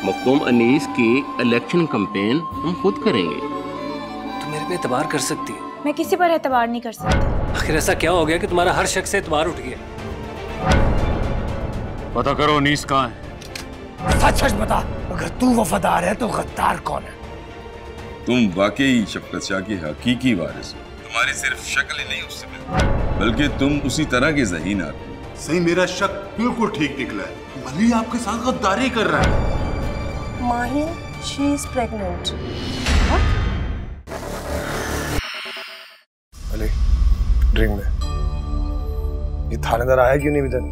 मखदूम अनीस की election campaign हम खुद करेंगे। तुम मेरे पे एतबार कर सकती हो। मैं किसी पर एतबार नहीं कर सकती। आखिर ऐसा क्या हो गया कि तुम्हारा हर शख्स से एतबार उठ गया? पता करो अनीस कहाँ है। सच सच बता, अगर तू वफादार है तो गद्दार कौन है? तुम वाकई शफकत शाह की हकीकी वारिस हो। तुम्हारी सिर्फ शक्ल ही नहीं उससे मिलती, बल्कि तुम उसी तरह के ज़हीन आदमी। सही, मेरा शक बिल्कुल ठीक निकला है। मली आपके साथ गद्दारी कर रहा है। माहिर, she is pregnant. मली, ड्रिंक में। ये थानेदार आया क्यों नहीं अभी तक?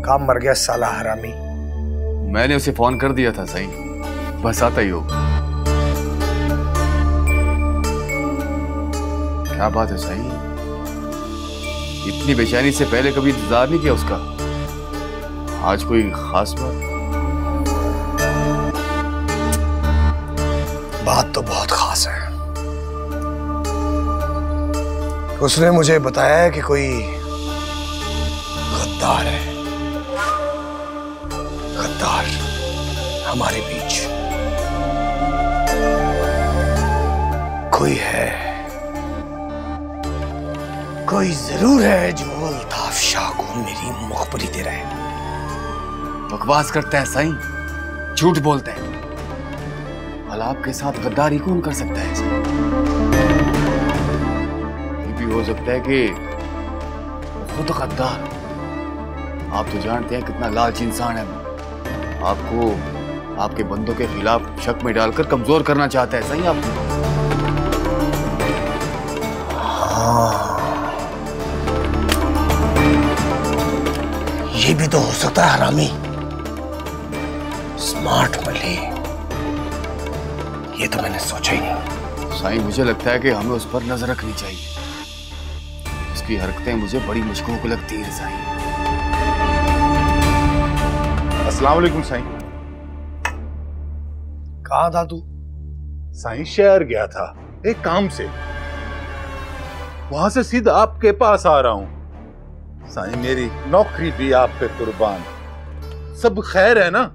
काम मर गया साला हरामी। मैंने उसे फोन कर दिया था सही, बस आता ही हो। क्या बात है सही, इतनी बेचैनी से पहले कभी इंतजार नहीं किया उसका। आज कोई खास बात? बात तो बहुत खास है। उसने मुझे बताया है कि कोई गद्दार है, गद्दार हमारे बीच कोई है, कोई जरूर है जो अल्ताफ शाह को मेरी मुखबरी दे रहा है। बकवास करता है सही, झूठ बोलता है। भला आपके साथ गद्दारी कौन कर सकता है? ये भी हो सकता है कि खुद गद्दार। आप तो जानते हैं कितना लालची इंसान है। आपको आपके बंदों के खिलाफ शक में डालकर कमजोर करना चाहता है सही आपको। हाँ, ये भी तो हो सकता है हरामी। स्मार्ट मली, ये तो मैंने सोचा ही नहीं। साईं, मुझे लगता है कि हमें उस पर नजर रखनी चाहिए। उसकी हरकतें मुझे बड़ी मशकूक लगती हैं साईं। अस्सलाम वालेकुम साईं। कहाँ था तू? साईं, शहर गया था एक काम से, वहां से सीधा आपके पास आ रहा हूं। साईं, मेरी नौकरी भी आप पे कुर्बान। सब खैर है ना?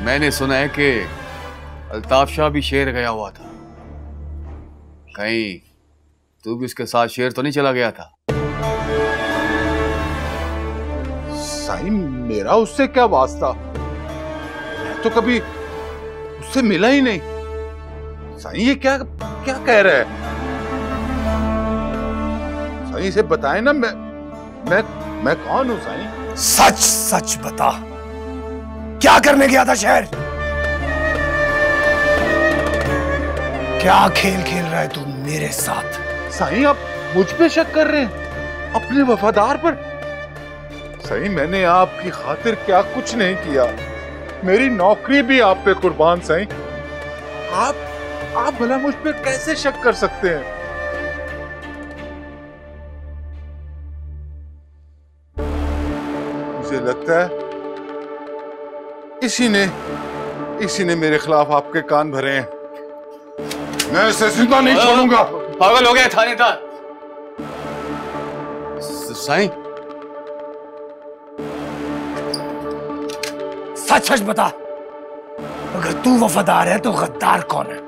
मैंने सुना है कि अल्ताफ शाह भी शेर गया हुआ था। कहीं तू भी उसके साथ शेर तो नहीं चला गया था? साईं, मेरा उससे क्या वास्ता? मैं तो कभी उससे मिला ही नहीं। साईं, ये क्या क्या कह रहा है? साईं, इसे बताएं ना। मैं कौन हूं साईं? सच सच बता, क्या करने गया था शहर? क्या खेल खेल रहा है तू मेरे साथ? साईं, आप मुझ पे शक कर रहे हैं, अपने वफादार पर? साईं, मैंने आपकी खातिर क्या कुछ नहीं किया। मेरी नौकरी भी आप पे कुर्बान। साईं, आप भला मुझ पे कैसे शक कर सकते हैं? मुझे लगता है इसी ने मेरे खिलाफ आपके कान भरे हैं। मैं इसे जिंदा नहीं छोड़ूंगा। पागल हो गया थानेदार। साईं, सच सच बता, अगर तू वफादार है तो गद्दार कौन है?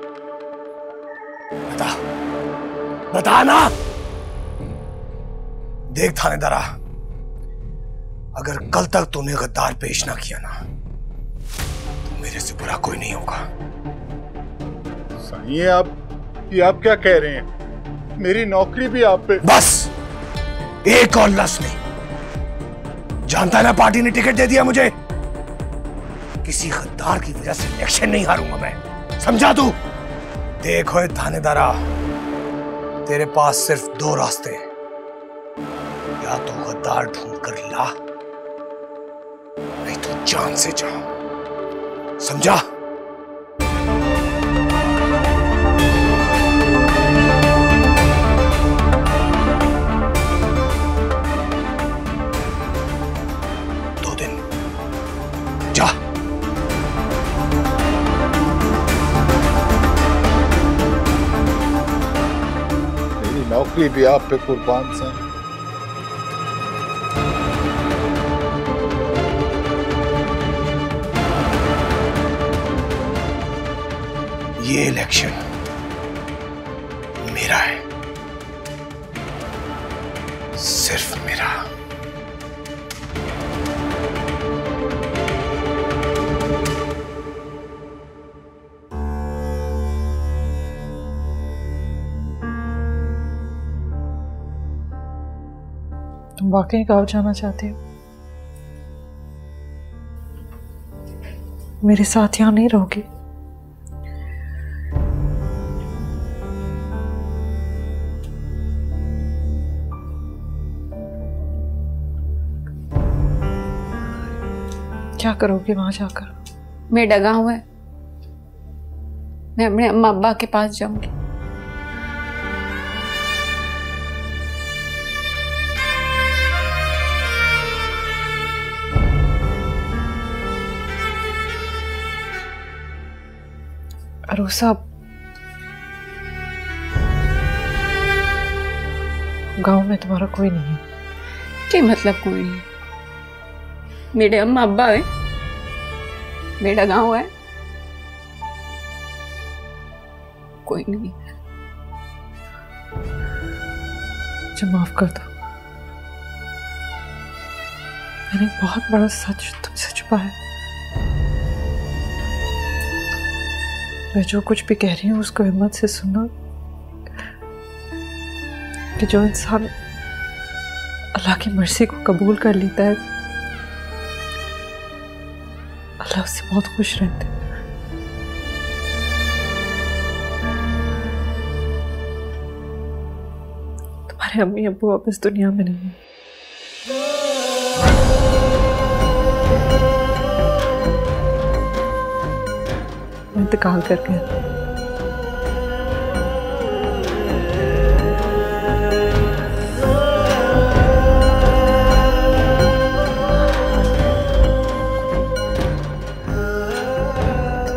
बता, बता ना। देख थानेदारा, अगर कल तक तूने गद्दार पेश ना किया ना, तो मेरे से बुरा कोई नहीं होगा। साईं, ये आप क्या कह रहे हैं? मेरी नौकरी भी आप पे। बस एक और लफ्ज नहीं। जानता है ना, पार्टी ने टिकट दे दिया मुझे। किसी गद्दार की वजह से इलेक्शन नहीं हारूंगा मैं, समझा तू? देखो थानेदारा, तेरे पास सिर्फ दो रास्ते हैं। या तो गद्दार ढूंढ कर ला, नहीं तो जान से जा, समझा? नौकरी भी आप पे कुर्बान से। ये इलेक्शन मेरा है, सिर्फ मेरा। तुम वाकई गाँव जाना चाहते हो? मेरे साथ यहाँ नहीं रहोगे? क्या करोगे वहां जाकर? मेरा गांव है, मैं अपने अम्मा अब्बा के पास जाऊंगी। अरोसा, गांव में तुम्हारा कोई नहीं है? क्या मतलब कोई नहीं? मेरे अम्मा अब्बा है, मेरा गांव है, कोई नहीं। मुझे माफ कर दो, मैंने बहुत बड़ा सच तुमसे छुपाया। मैं जो कुछ भी कह रही हूँ उसको हिम्मत से सुनो कि जो इंसान अल्लाह की मर्जी को कबूल कर लेता है, अल्लाह उससे बहुत खुश रहता है। तुम्हारे अम्मी अब्बू अब इस दुनिया में नहीं है। इंतकाल कर गया।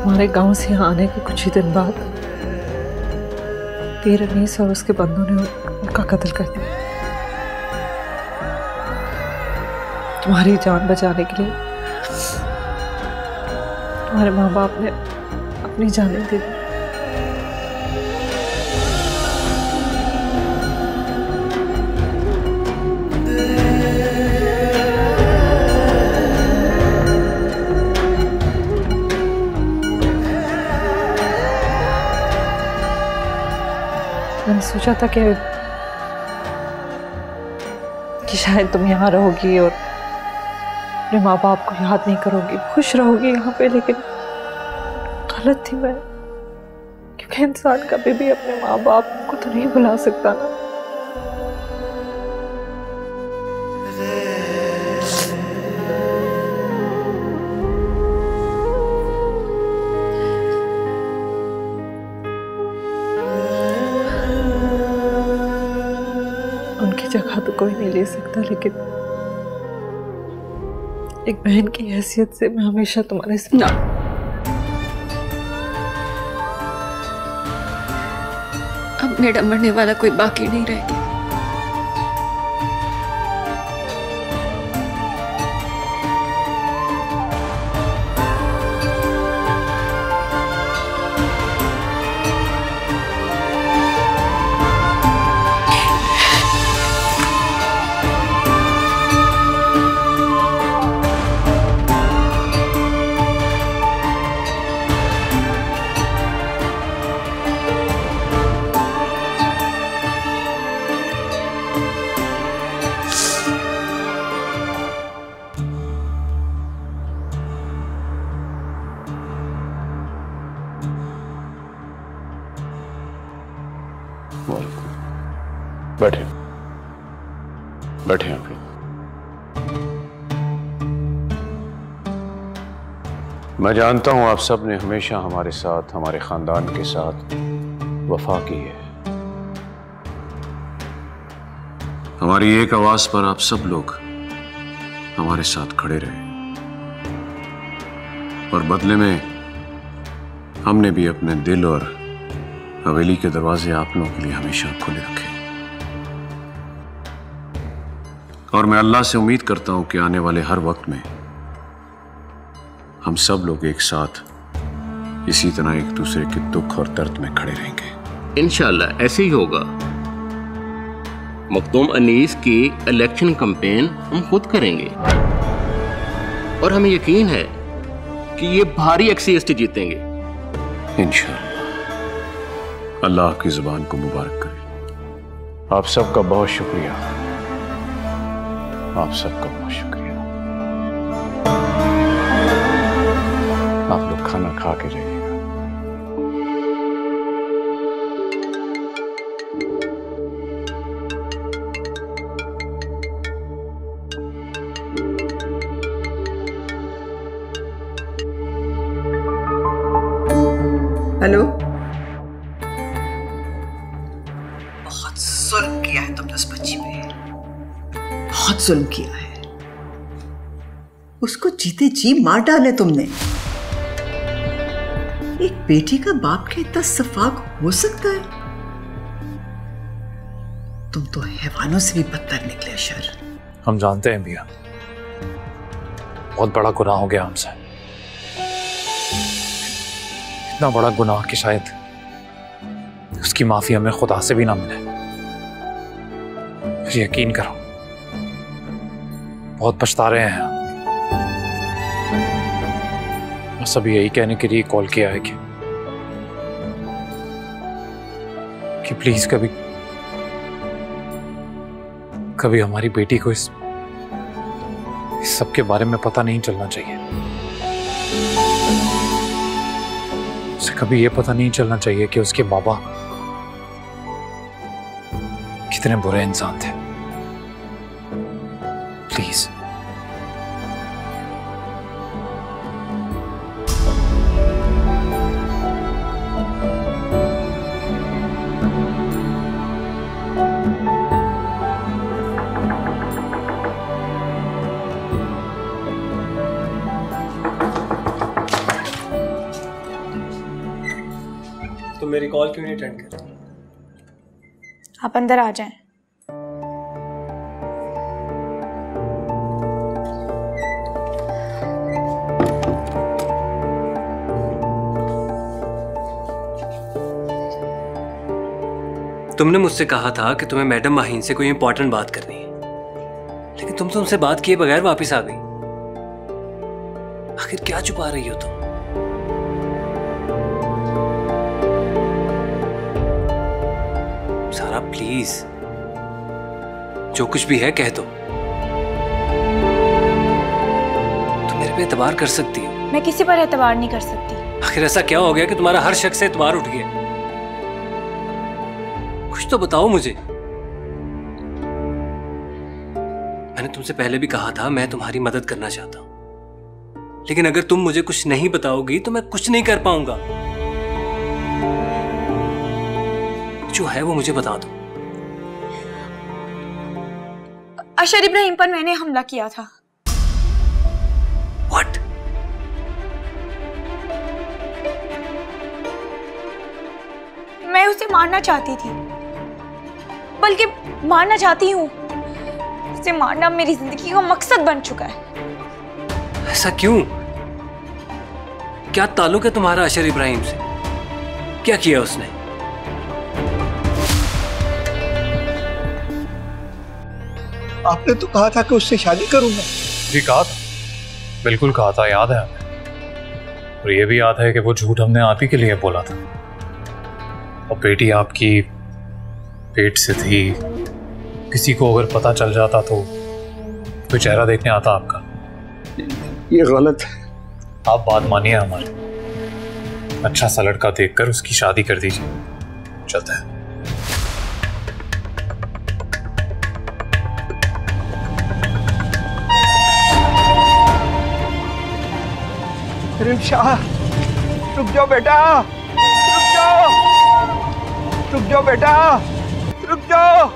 हमारे गांव से यहाँ आने के कुछ ही दिन बाद पीर अनीस और उसके बंदों ने उनका कत्ल कर दिया। तुम्हारी जान बचाने के लिए तुम्हारे माँ बाप ने अपनी जानें दे दी। मैंने सोचा था कि शायद तुम यहाँ रहोगी और अपने माँ बाप को याद नहीं करोगी, खुश रहोगी यहाँ पे, लेकिन गलत थी मैं, क्योंकि इंसान कभी भी अपने माँ बाप को तो नहीं भुला सकता ना। उनकी जगह तो कोई नहीं ले सकता, लेकिन एक बहन की हैसियत से मैं हमेशा तुम्हारे साथ। ना, अब मेरा मरने वाला कोई बाकी नहीं रह गया। बैठे बैठे आप लोग। मैं जानता हूं आप सब ने हमेशा हमारे साथ, हमारे खानदान के साथ वफा की है। हमारी एक आवाज पर आप सब लोग हमारे साथ खड़े रहे और बदले में हमने भी अपने दिल और हवेली के दरवाजे आप लोगों के लिए हमेशा खुले रखे। और मैं अल्लाह से उम्मीद करता हूं कि आने वाले हर वक्त में हम सब लोग एक साथ इसी तरह एक दूसरे के दुख और दर्द में खड़े रहेंगे। इंशाल्लाह ऐसे ही होगा। मखदूम अनीस की इलेक्शन कैंपेन हम खुद करेंगे और हमें यकीन है कि ये भारी एक्सी जीतेंगे इंशाअल्लाह। अल्लाह आपकी जुबान को मुबारक करे। आप सबका बहुत शुक्रिया, आप सबका बहुत शुक्रिया। आप लोग खाना खा के जाइएगा। हेलो। बहुत जुल्म किया है तुमने उस बच्ची पे, बहुत जुल्म किया है। उसको जीते जी मार डाले तुमने। एक बेटी का बाप के इतना सफाक हो सकता है? तुम तो हैवानों से भी बदतर निकले अशर। हम जानते हैं मियां, बहुत बड़ा गुनाह हो गया हमसे, इतना बड़ा गुनाह कि शायद उसकी माफी हमें खुदा से भी ना मिले। फिर यकीन करो बहुत पछता रहे हैं। बस अभी यही कहने के लिए कॉल किया है कि प्लीज कभी हमारी बेटी को इस सब के बारे में पता नहीं चलना चाहिए। उसे कभी ये पता नहीं चलना चाहिए कि उसके बाबा कितने बुरे इंसान थे। प्लीज। तुम मेरी कॉल क्यों नहीं अटेंड कर रहे? आप अंदर आ जाएं। तुमने मुझसे कहा था कि तुम्हें मैडम माहीन से कोई इंपॉर्टेंट बात करनी है, लेकिन तुम तो उनसे बात किए बगैर वापस आ गई। आखिर क्या छुपा रही हो तुम? सारा प्लीज, जो कुछ भी है कह दो। तुम मेरे पे एतबार कर सकती हो। मैं किसी पर एतबार नहीं कर सकती। आखिर ऐसा क्या हो गया कि तुम्हारा हर शख्स से एतबार उठ गया? कुछ तो बताओ मुझे। मैंने तुमसे पहले भी कहा था मैं तुम्हारी मदद करना चाहता हूं, लेकिन अगर तुम मुझे कुछ नहीं बताओगी तो मैं कुछ नहीं कर पाऊंगा। जो है वो मुझे बता दो। अशर इब्राहिम पर मैंने हमला किया था। What? मैं उसे मारना चाहती थी, बल्कि मारना चाहती हूँ। उसे मारना मेरी जिंदगी का मकसद बन चुका है। ऐसा क्यों? क्या ताल्लुक है तुम्हारा अशर इब्राहिम से? क्या किया उसने? आपने तो कहा था कि उससे शादी करूंगा। जी कहा था, बिल्कुल कहा था, याद है हमें। और ये भी याद है कि वो झूठ हमने आप ही के लिए बोला था। और बेटी आपकी पेट से थी, किसी को अगर पता चल जाता तो कोई चेहरा देखने आता आपका। ये गलत है। आप बात मानिए हमारी, अच्छा सा लड़का देखकर उसकी शादी कर दीजिए। चलते हैं। रिमशाह, रुक जाओ बेटा, रुक जाओ, रुक जाओ बेटा, रुक जाओ।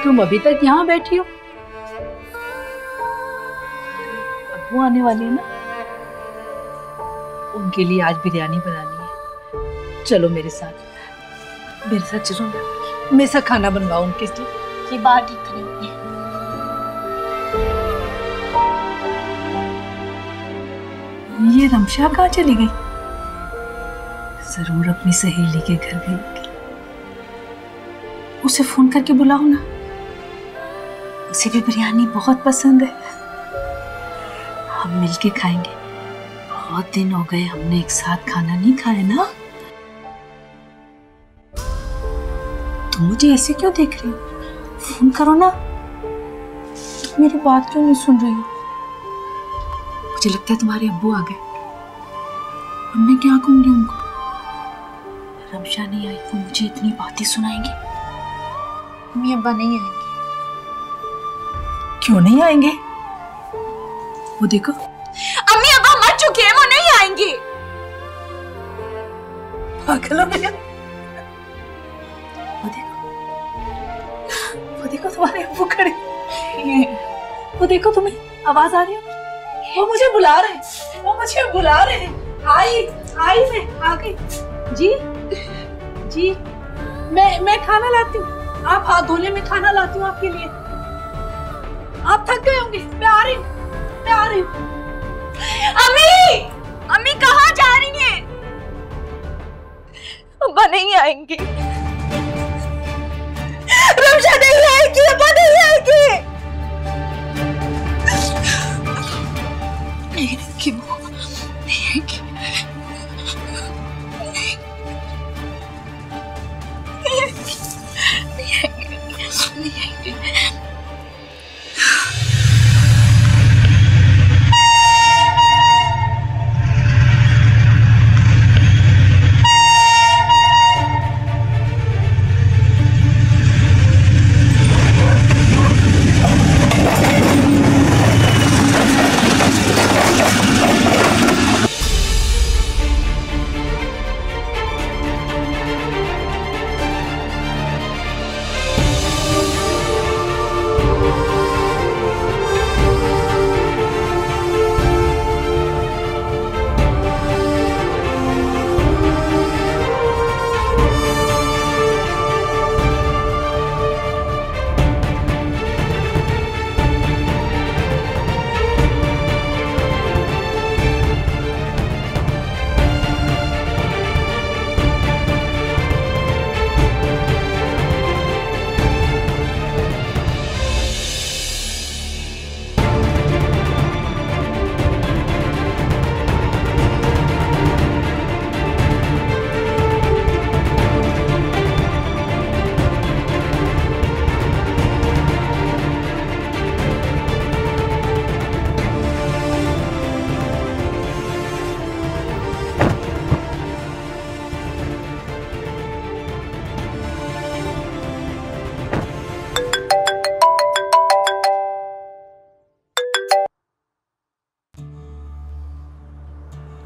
तुम अभी तक यहाँ बैठी हो? अब्बू आने वाले हैं ना, उनके लिए आज बिरयानी बनानी है। चलो मेरे साथ चलो, मेरे साथ खाना बनवाओ उनके लिए। ये बात ठीक नहीं है। ये रमशा कहाँ चली गई? जरूर अपनी सहेली के घर गई। उसे फोन करके बुलाओ ना, उसे भी बिरयानी बहुत पसंद है। हम मिलके खाएंगे। बहुत दिन हो गए हमने एक साथ खाना नहीं खाया ना। तुम मुझे ऐसे क्यों देख रही हो? फोन करो ना। तुम मेरी बात क्यों नहीं सुन रही हो? मुझे लगता है तुम्हारे अब्बू आ गए। अब मैं क्या कहूंगी उनको? रमशा नहीं आई, वो मुझे इतनी बातें सुनाएंगे। मम्मी अब्बा नहीं आएंगे। क्यों नहीं आएंगे? वो देखो, अम्मी अब्बा मर चुके हैं, वो नहीं आएंगे। पागल हो गया। वो देखो तुम्हारे अब्बू खड़े। वो देखो, तुम्हें आवाज आ रही है? वो मुझे बुला रहे हैं, वो मुझे बुला रहे हैं। आई मैं आ गई। जी मैं खाना लाती हूँ। आप हाथ धोने में खाना लाती हूँ आपके लिए। आप थक गए होंगे। मैं आ रही हूँ। अम्मी कहाँ जा रही हैं? अब्बा नहीं आएंगे। रमशा नहीं आएगी, अब्बा नहीं आएगी। क्यों?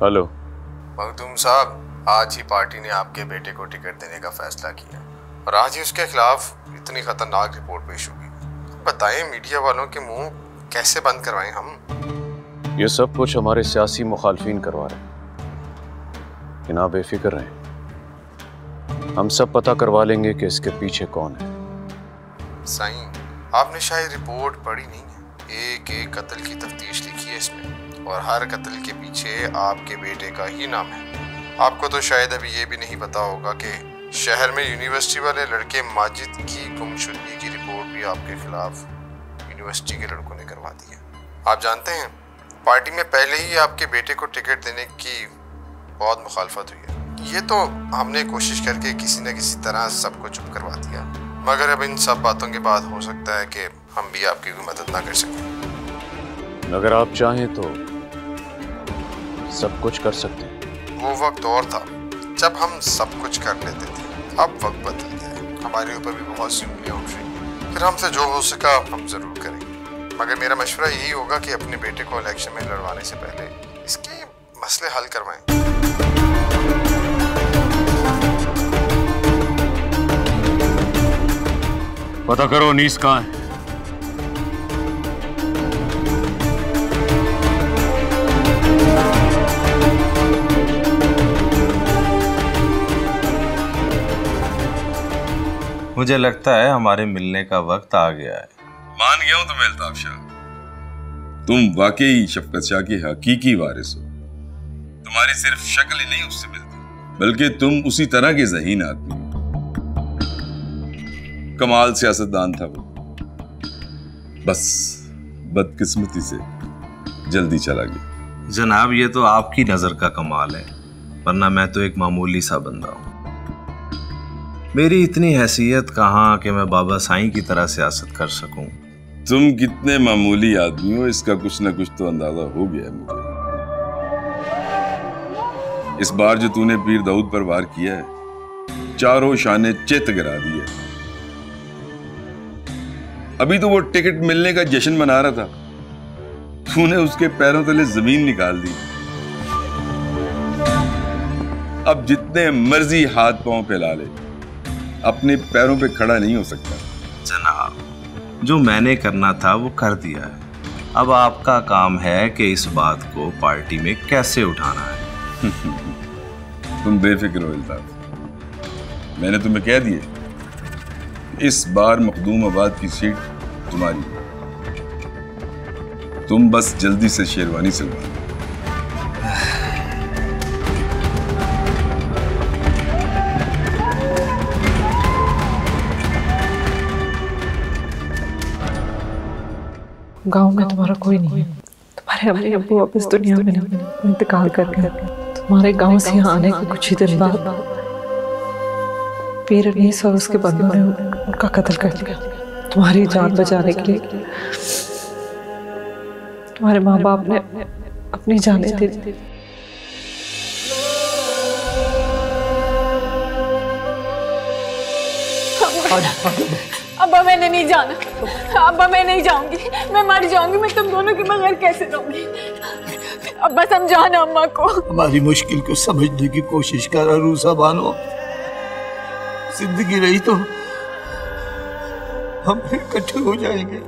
हेलो मखदूम साहब, आज ही पार्टी ने आपके बेटे को टिकट देने का फैसला किया और आज ही उसके खिलाफ इतनी खतरनाक रिपोर्ट पेश होगी। बताएं मीडिया वालों के मुंह कैसे बंद करवाएं हम? ये सब कुछ हमारे सियासी मुखालफिन करवा रहे हैं, लेकिन आप बेफिक्र रहें, हम सब पता करवा लेंगे कि इसके पीछे कौन है। साईं, आपने शायद रिपोर्ट पढ़ी नहीं है। एक एक कत्ल की तफ्तीश लिखी है इसमें और हर कत्ल के पीछे आपके बेटे का ही नाम है। आपको तो शायद अभी ये भी नहीं पता होगा कि शहर में यूनिवर्सिटी वाले लड़के माजिद की गुमशुदगी की रिपोर्ट भी आपके खिलाफ यूनिवर्सिटी के लड़कों ने करवा दी है। आप जानते हैं, पार्टी में पहले ही आपके बेटे को टिकट देने की बहुत मुखालफत हुई है। ये तो हमने कोशिश करके किसी न किसी तरह सबको चुप करवा दिया, मगर अब इन सब बातों के बाद हो सकता है कि हम भी आपकी कोई मदद ना कर सकें। अगर आप चाहें तो सब कुछ कर सकते हैं। वो वक्त और था जब हम सब कुछ कर लेते थे, अब वक्त बदल गया है। हमारे ऊपर भी बहुत सी उंगलियां उठ रही, फिर हमसे जो हो सका हम जरूर करेंगे। मगर मेरा मशवरा यही होगा कि अपने बेटे को इलेक्शन में लड़वाने से पहले इसके मसले हल करवाएं। पता करो नीस कहाँ है। मुझे लगता है हमारे मिलने का वक्त आ गया है। मान गया हूं तुम्हें अल्ताफ शाह, तुम वाकई शफकत शाह की हकीकी वारिस हो। तुम्हारी सिर्फ शक्ल ही नहीं उससे मिलती, बल्कि तुम उसी तरह के ज़हीन आदमी हो। कमाल सियासतदान था वो, बस बदकिस्मती से जल्दी चला गया। जनाब, ये तो आपकी नजर का कमाल है, वरना मैं तो एक मामूली सा बंदा हूँ। मेरी इतनी हैसियत कहाँ कि मैं बाबा साईं की तरह सियासत कर सकूं। तुम कितने मामूली आदमी हो इसका कुछ ना कुछ तो अंदाजा हो गया है मुझे। इस बार जो तूने पीर दाऊद पर वार किया है, चारों शाने चित गिरा दिए। अभी तो वो टिकट मिलने का जश्न मना रहा था, तूने उसके पैरों तले जमीन निकाल दी। अब जितने मर्जी हाथ पांव फैला ले, अपने पैरों पे खड़ा नहीं हो सकता। जनाब, जो मैंने करना था वो कर दिया है। अब आपका काम है कि इस बात को पार्टी में कैसे उठाना है। तुम बेफिक्र हो अल्ताफ, मैंने तुम्हें कह दिया, इस बार मखदूम आबाद की सीट तुम्हारी। तुम बस जल्दी से शेरवानी सिलवा। गांव में तुम्हारा कोई नहीं है। तुम्हारे अम्मी अब्बू अब इस दुनिया में नहीं, इंतकाल कर गए। तुम्हारे गांव से यहाँ आने के कुछ ही दिन बाद पीर अनीस और उसके बंदों ने उनका कत्ल कर दिया। तुम्हारी जान बचाने के लिए तुम्हारे माँ बाप ने अपनी जानें दे दी। अब्बा मैंने नहीं जाना, अब्बा मैं नहीं जाऊंगी, मैं मर जाऊंगी। मैं तुम दोनों के बगैर कैसे रहूंगी? अब्बा समझाना अम्मा को। हमारी मुश्किल को समझने की कोशिश कर अरूसा बानो। जिंदगी रही तो हम फिर इकट्ठे हो जाएंगे,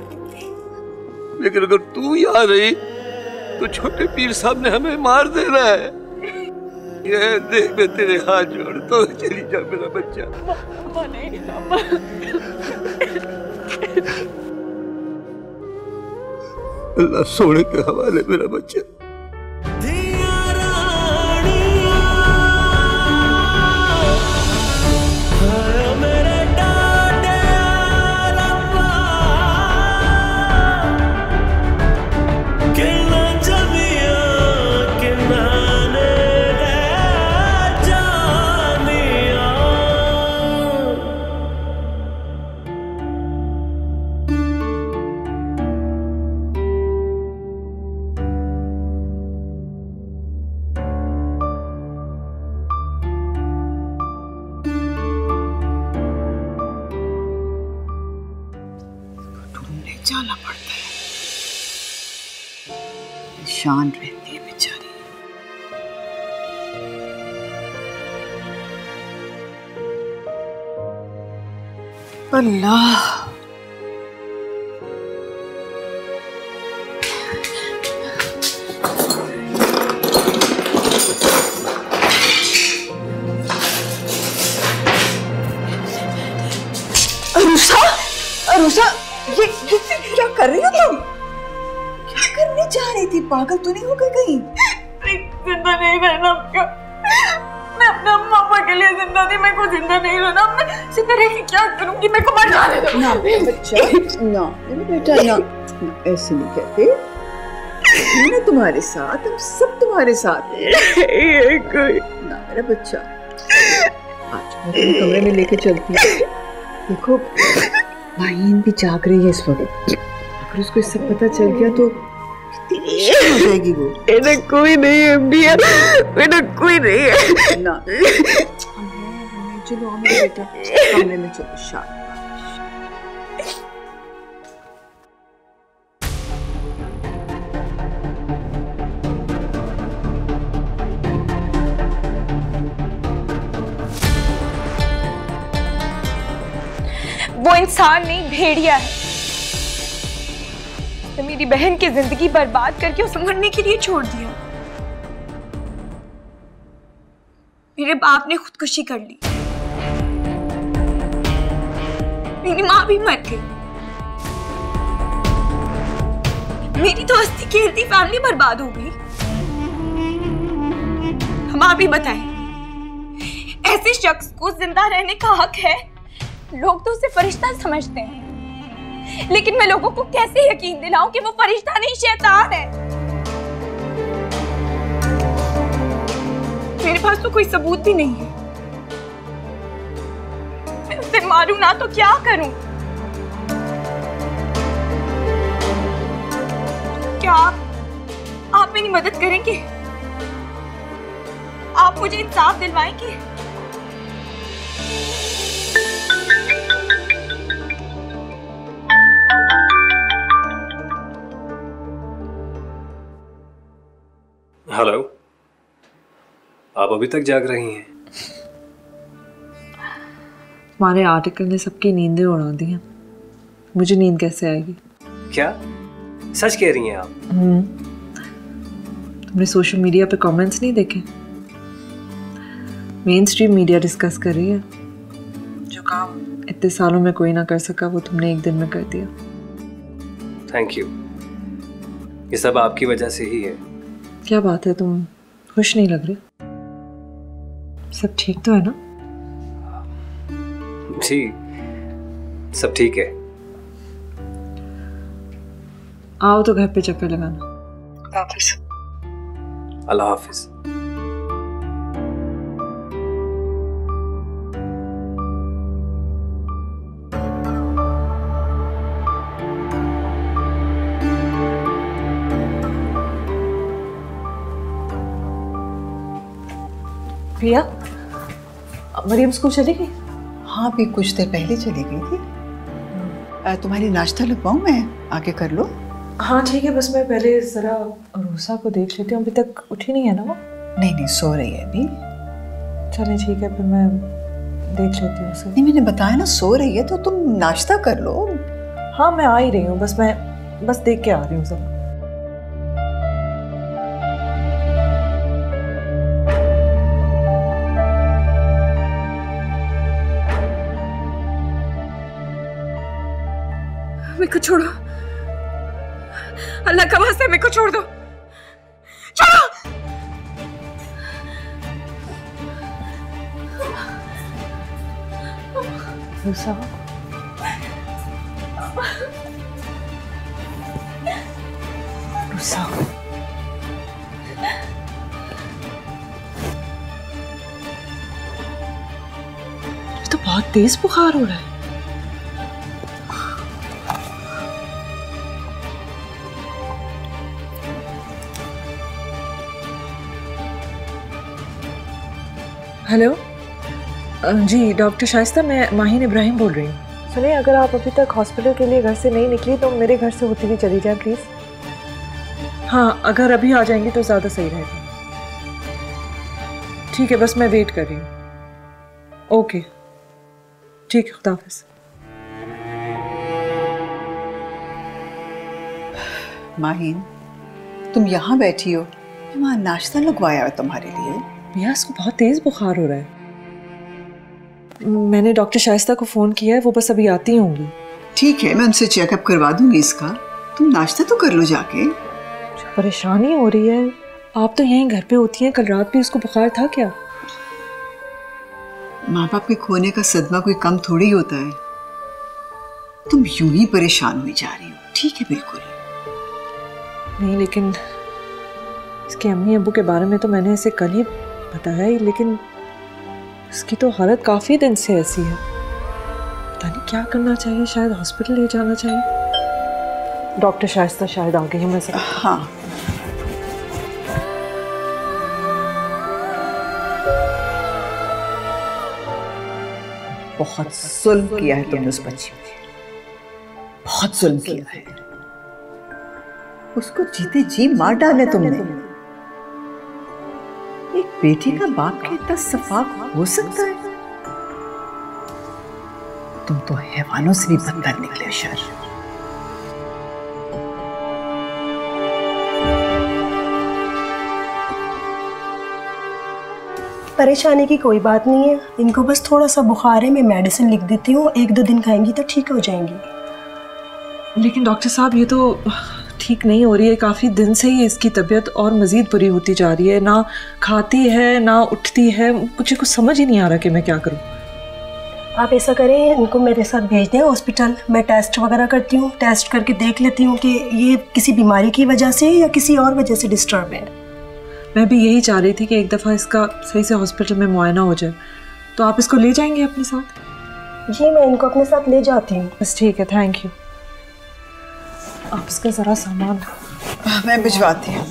लेकिन अगर तू यहाँ रही तो छोटे पीर साहब ने हमें मार देना है। ये देख, मैं तेरे हाथ जोड़ता हूँ, चली जा मेरा बच्चा। नहीं अम्मा। अल्लाह सोने के हवाले मेरा बच्चा। जाना पड़ता है, शान रहती है बेचारी। अल्लाह, अरुषा, अरुषा, ये क्या कर रही हो तुम? क्या करने जा रही थी? पागल तो नहीं हो गई कहीं? जिंदा नहीं रहना क्या? मैं अपने अम्मा पापा के लिए जिंदा थी, मेरे को जिंदा नहीं रहना। मैं जिंदा रह के क्या करूंगी? मेरे को मर जाने दो। ना बच्चा, ना मेरा बेटा, ना ऐसे नहीं कहते। मैं तुम्हारे साथ, हम सब तुम्हारे साथ हैं। ना मेरा बच्चा, आज मैं तुम्हें कमरे में लेके चलती हूँ। देखो, माहीन भी जाग रही है इस वक्त, अगर उसको इससे पता चल गया तो कितनी हो जाएगी वो। मेरा कोई नहीं है बिया, मेरा कोई नहीं है। ना चलो मेरे बेटा, कमरे में चलो। शाबाश। वो वो इंसान नहीं, भेड़िया है। तो मेरी बहन की जिंदगी बर्बाद करके उसे मरने के लिए छोड़ दिया। मेरे बाप ने खुदकुशी कर ली, मेरी माँ भी मर गई, मेरी तो हंसती खेलती फैमिली बर्बाद हो गई। हम आप ही बताएं, ऐसे शख्स को जिंदा रहने का हक है? लोग तो उसे फरिश्ता समझते हैं, लेकिन मैं लोगों को कैसे यकीन दिलाऊं कि वो फरिश्ता नहीं शैतान है? मेरे पास तो कोई सबूत भी नहीं है। मैं उसे मारूं ना तो क्या करूं? क्या आप मेरी मदद करेंगे? आप मुझे इंसाफ दिलवाएंगे? हेलो, आप अभी तक जाग रही हैं? तुम्हारे आर्टिकल ने सबकी नींदें उड़ा दी हैं। मुझे नींद कैसे आएगी? क्या सच कह रही हैं आप? तुमने सोशल मीडिया पे कमेंट्स नहीं देखे? मेन स्ट्रीम मीडिया डिस्कस कर रही है, जो काम इतने सालों में कोई ना कर सका वो तुमने एक दिन में कर दिया। थैंक यू, ये सब आपकी वजह से ही है। क्या बात है, तुम खुश नहीं लग रहे? सब ठीक तो है ना? जी, सब ठीक है। आओ तो घर पे चक्कर लगाना। अल्लाह हाफिज। प्रिया, मरियम स्कूल चली गई? हाँ, अभी कुछ देर पहले चली गई थी। तुम्हारी नाश्ता लगवाऊं मैं? आके कर लो। हाँ ठीक है, बस मैं पहले जरा रूसा को देख लेती हूँ, अभी तक उठी नहीं है ना वो? नहीं, सो रही है अभी। चले ठीक है, फिर मैं देख लेती हूँ उसे। नहीं, मैंने बताया ना सो रही है, तो तुम नाश्ता कर लो। हाँ मैं आ ही रही हूँ, बस देख के आ रही हूँ सब। मेरे को छोड़ो, अल्लाह का वास्ता मेरे को छोड़ दो, छोड़ो। रूसा, रूसा, ये तो बहुत तेज बुखार हो रहा है। हेलो जी, डॉक्टर शाइस्ता, मैं माहिन इब्राहिम बोल रही हूँ। सुनिए, अगर आप अभी तक हॉस्पिटल के लिए घर से नहीं निकली तो मेरे घर से होती हुई चली जाए प्लीज़। हाँ, अगर अभी आ जाएंगी तो ज़्यादा सही रहेगा। ठीक है, बस मैं वेट कर रही हूँ। ओके ठीक है, खुदा हाफिज़। माहिन, तुम यहाँ बैठी हो, वहाँ नाश्ता लगवाया है तुम्हारे लिए। भैया, इसको बहुत तेज़ बुखार हो रहा है। मैंने डॉक्टर शाइस्ता को फ़ोन किया है, वो बस अभी आती होंगी। ठीक है, मैं उनसे चेकअप करवा दूंगी इसका। तुम नाश्ता तो कर लो जाके। परेशानी हो रही है, आप तो यहीं घर पे होती हैं, कल रात भी उसको बुखार था क्या? माँ बाप के खोने का सदमा कोई कम थोड़ी होता है। तुम यूं ही परेशान हुई जा रही हो। ठीक है, बिल्कुल नहीं, लेकिन इसके अम्मी अब्बू के बारे में तो मैंने इसे कल ही बताया ही, लेकिन इसकी तो हालत काफ़ी दिन से ऐसी है। पता नहीं क्या करना चाहिए, शायद हॉस्पिटल ले जाना चाहिए। डॉक्टर शाइस्ता शायद आ गई है। मैं से हाँ, बहुत जुल्म किया है तुमने उस बच्ची पे, बहुत जुल्म किया है। उसको जीते जी मार डाले तुमने। एक बेटी का बाप के इतना सफाक हो सकता है? तुम तो हैवानों से भी बदतर निकले शर। परेशानी की कोई बात नहीं है, इनको बस थोड़ा सा बुखार है, मैं मेडिसिन लिख देती हूँ, 1-2 दिन खाएंगी तो ठीक हो जाएंगी। लेकिन डॉक्टर साहब ये तो ठीक नहीं हो रही है, काफ़ी दिन से ही इसकी तबीयत और मज़ीद बुरी होती जा रही है, ना खाती है ना उठती है, कुछ समझ ही नहीं आ रहा कि मैं क्या करूँ। आप ऐसा करें, इनको मेरे साथ भेज दें हॉस्पिटल, मैं टेस्ट वगैरह करती हूँ, टेस्ट करके देख लेती हूँ कि ये किसी बीमारी की वजह से या किसी और वजह से डिस्टर्ब है। मैं भी यही चाह रही थी कि एक दफ़ा इसका सही से हॉस्पिटल में मुआयना हो जाए, तो आप इसको ले जाएंगे अपने साथ? जी मैं इनको अपने साथ ले जाती हूँ। बस ठीक है, थैंक यू। आप इसका ज़रा सामान मैं भिजवाती हूँ।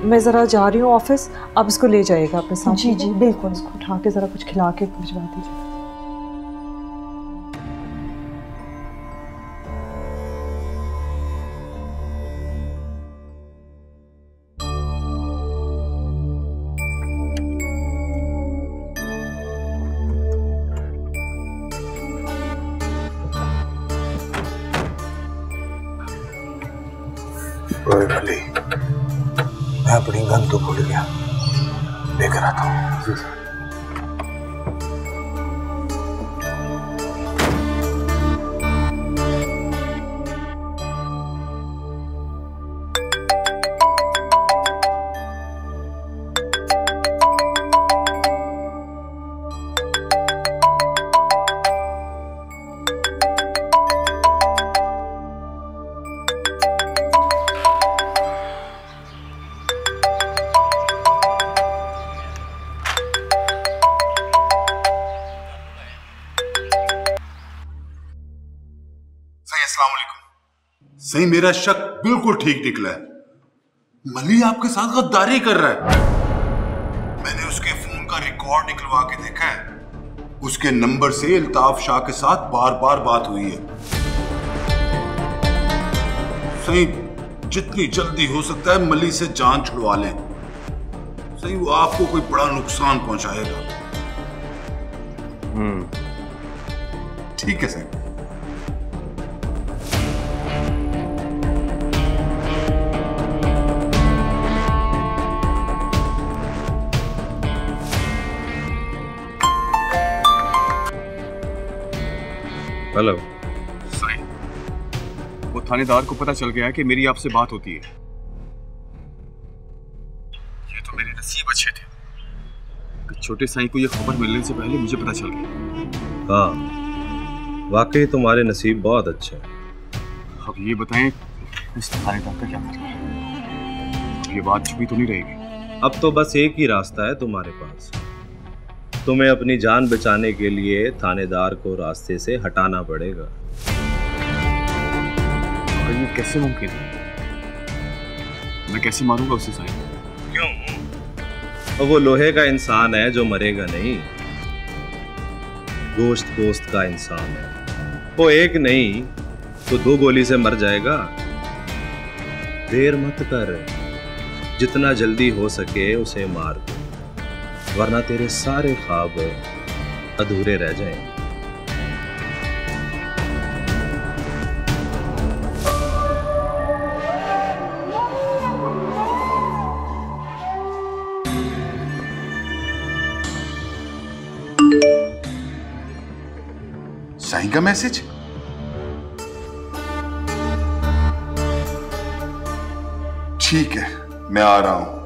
मैं ज़रा जा रही हूँ ऑफिस, आप इसको ले जाइएगा अपने साथ। जी जी बिल्कुल। इसको उठा के ज़रा कुछ खिला के भिजवा दीजिए। अली, मैं अपनी गन तो भूल गया, लेकर आता हूँ। सही, मेरा शक बिल्कुल ठीक निकला है। मली आपके साथ गद्दारी कर रहा है। मैंने उसके फोन का रिकॉर्ड निकलवा के देखा है, उसके नंबर से अल्ताफ शाह के साथ बार बार बात हुई है। सही, जितनी जल्दी हो सकता है मली से जान छुड़वा लें। सही, वो आपको कोई बड़ा नुकसान पहुंचाएगा। ठीक है सही। हेलो साईं, वो थानेदार को पता चल गया है कि मेरी आपसे बात होती है। ये तो मेरे नसीब अच्छे थे कि छोटे साईं को ये खबर मिलने से पहले मुझे पता चल गया। हाँ, वाकई तुम्हारे नसीब बहुत अच्छे हैं। अब ये बताएं, इस थानेदार का क्या मतलब है? अब ये बात छुपी तो नहीं रहेगी? अब तो बस एक ही रास्ता है तुम्हारे पास, तुम्हें अपनी जान बचाने के लिए थानेदार को रास्ते से हटाना पड़ेगा। और ये कैसे मुमकिन है? मैं कैसे मारूंगा उसे साईं? क्यों? और वो लोहे का इंसान है जो मरेगा नहीं, गोश्त गोश्त का इंसान है। वो एक नहीं तो 2 गोली से मर जाएगा। देर मत कर, जितना जल्दी हो सके उसे मार दो, वरना तेरे सारे ख्वाब अधूरे रह जाएं। साईं का मैसेज? ठीक है, मैं आ रहा हूं।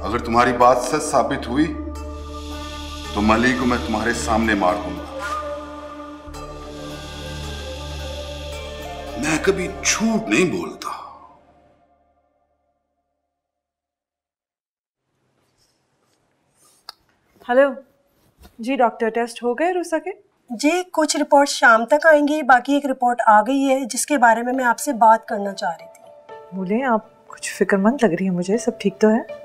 अगर तुम्हारी बात सच साबित हुई तो मली को मैं तुम्हारे सामने मार दूंगा। मैं कभी झूठ नहीं बोलता। हेलो जी डॉक्टर, टेस्ट हो गए रुसा के? जी कुछ रिपोर्ट शाम तक आएंगी, बाकी एक रिपोर्ट आ गई है जिसके बारे में मैं आपसे बात करना चाह रही थी। बोले, आप कुछ फिक्रमंद लग रही है मुझे, सब ठीक तो है?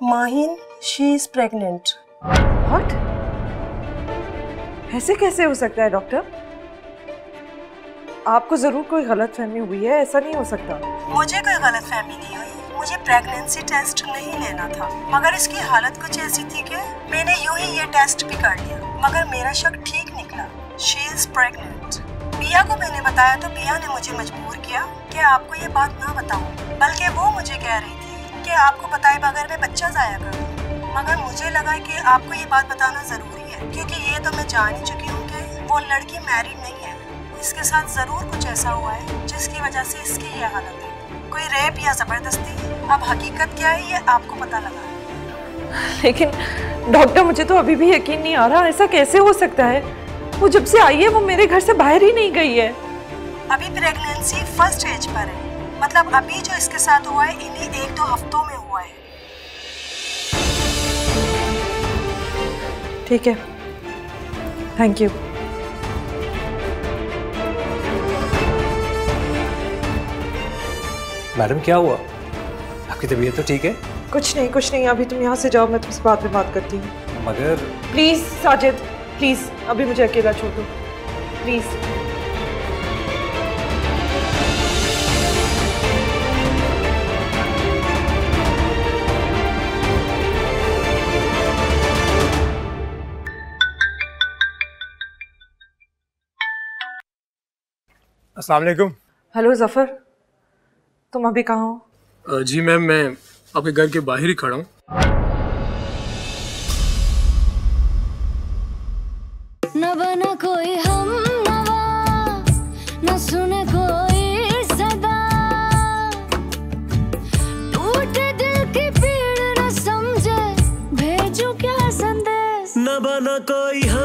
Mahin, she is pregnant. What? ऐसे कैसे हो सकता है डॉक्टर? आपको जरूर कोई गलतफहमी हुई है, ऐसा नहीं हो सकता। मुझे कोई गलतफहमी नहीं हुई, मुझे प्रेगनेंसी टेस्ट नहीं लेना था, मगर इसकी हालत कुछ ऐसी थी कि मैंने यूं ही ये टेस्ट भी कर लिया, मगर मेरा शक ठीक निकला। She is pregnant. पिया को मैंने बताया तो पिया ने मुझे मजबूर किया कि आपको ये बात ना बताऊं, बल्कि वो मुझे कह रही थी कि आपको बताए बगैर मैं बच्चा जाया करूं। मगर मुझे लगा कि आपको ये बात बताना ज़रूरी है, क्योंकि ये तो मैं जान ही चुकी हूँ कि वो लड़की मैरिड नहीं है। इसके साथ ज़रूर कुछ ऐसा हुआ है जिसकी वजह से इसकी ये हालत है, कोई रेप या ज़बरदस्ती। अब हकीकत क्या है ये आपको पता लगा। लेकिन डॉक्टर मुझे तो अभी भी यकीन नहीं आ रहा, ऐसा कैसे हो सकता है? वो जब से आई है वो मेरे घर से बाहर ही नहीं गई है। अभी प्रेगनेंसी फर्स्ट स्टेज पर है, मतलब अभी जो इसके साथ हुआ है इन्हीं 1-2 हफ्तों में हुआ है। ठीक है, थैंक यू। मैडम क्या हुआ? आपकी तबीयत तो ठीक है? कुछ नहीं, अभी तुम यहाँ से जाओ, मैं तुमसे बाद में बात करती हूँ। मगर प्लीज साजिद, प्लीज अभी मुझे अकेला छोड़ दो, प्लीज। अस्सलाम वालेकुम। हेलो जफर, तुम अभी कहाँ हो? जी मैम, मैं आपके घर के बाहर ही खड़ा हूँ। न बना कोई हम नवा, न सुने कोई सदा, टूटे दिल की पीड़ न समझे, भेजूं क्या संदेश। न बना कोई हम